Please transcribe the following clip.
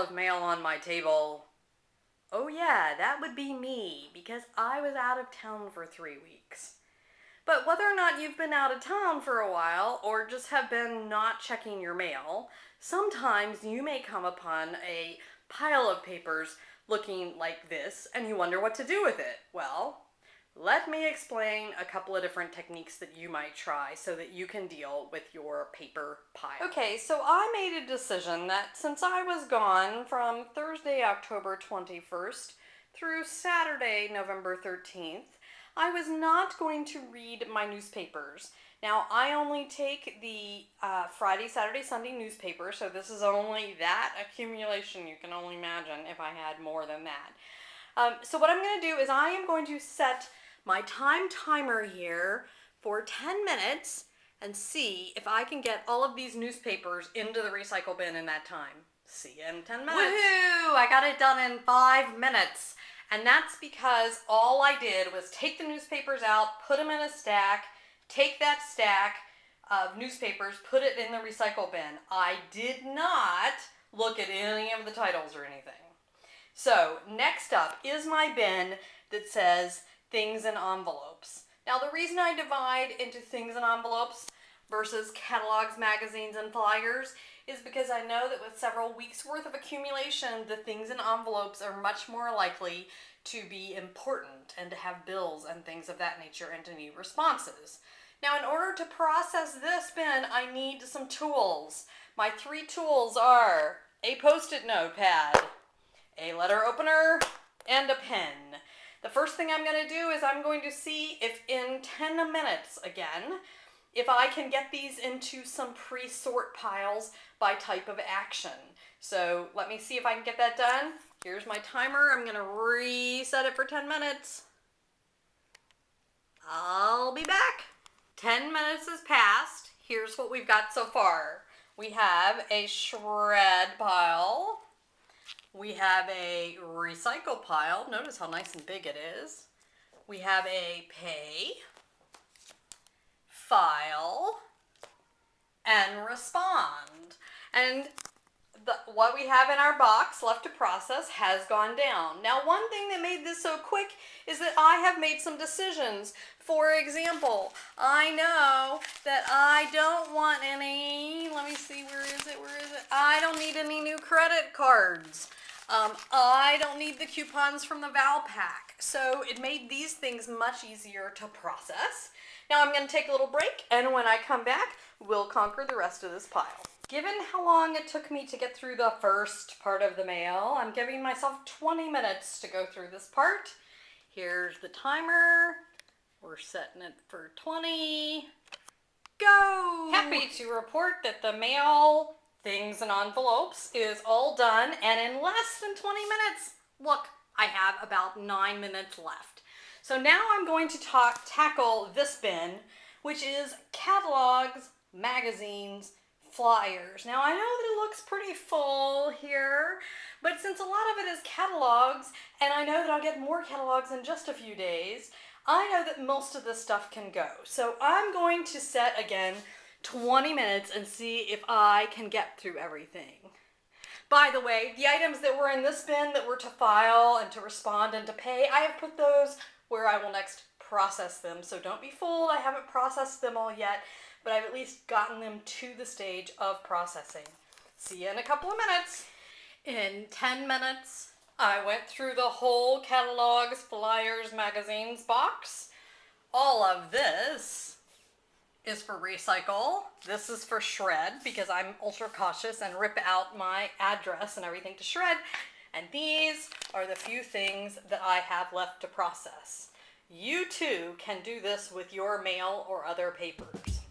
of mail on my table, oh yeah, that would be me, because I was out of town for 3 weeks. But whether or not you've been out of town for a while, or just have been not checking your mail, sometimes you may come upon a pile of papers looking like this, and you wonder what to do with it. Well, let me explain a couple of different techniques that you might try so that you can deal with your paper pile. Okay, so I made a decision that since I was gone from Thursday, October 21st through Saturday, November 13th, I was not going to read my newspapers. Now, I only take the Friday, Saturday, Sunday newspaper, so this is only that accumulation. You can only imagine if I had more than that. So what I'm going to do is I am going to set my time timer here for 10 minutes and see if I can get all of these newspapers into the recycle bin in that time. See you in 10 minutes. Woohoo! I got it done in 5 minutes. And that's because all I did was take the newspapers out, put them in a stack, take that stack of newspapers, put it in the recycle bin. I did not look at any of the titles or anything. So next up is my bin that says things in envelopes. Now the reason I divide into things in envelopes versus catalogs, magazines, and flyers is because I know that with several weeks worth of accumulation, the things in envelopes are much more likely to be important and to have bills and things of that nature and to need responses. Now in order to process this bin, I need some tools. My 3 tools are a Post-it notepad, a letter opener, and a pen. The first thing I'm going to do is I'm going to see if in 10 minutes again, if I can get these into some pre-sort piles by type of action. So let me see if I can get that done. Here's my timer. I'm going to reset it for 10 minutes. I'll be back. 10 minutes has passed. Here's what we've got so far. We have a shred pile. We have a recycle pile. Notice how nice and big it is. We have a pay, file, and respond. And what we have in our box left to process has gone down. Now, one thing that made this so quick is that I have made some decisions. For example, I know that I don't want any, let me see, where is it? I don't need any new credit cards. I don't need the coupons from the Val Pack. So it made these things much easier to process. Now I'm going to take a little break, and when I come back, we'll conquer the rest of this pile. Given how long it took me to get through the first part of the mail, I'm giving myself 20 minutes to go through this part. Here's the timer. We're setting it for 20. Go! Happy to report that the mail, things and envelopes, is all done, and in less than 20 minutes, look, I have about 9 minutes left. So now I'm going to tackle this bin, which is catalogs, magazines, flyers. Now I know that it looks pretty full here, but since a lot of it is catalogs, and I know that I'll get more catalogs in just a few days, I know that most of this stuff can go. So I'm going to set again 20 minutes and see if I can get through everything. By the way, the items that were in this bin that were to file and to respond and to pay, I have put those where I will next process them. So don't be fooled, I haven't processed them all yet, but I've at least gotten them to the stage of processing. See you in a couple of minutes. In 10 minutes, I went through the whole catalogs, flyers, magazines box. All of this is for recycle. This is for shred because I'm ultra cautious and rip out my address and everything to shred. And these are the few things that I have left to process. You too can do this with your mail or other papers.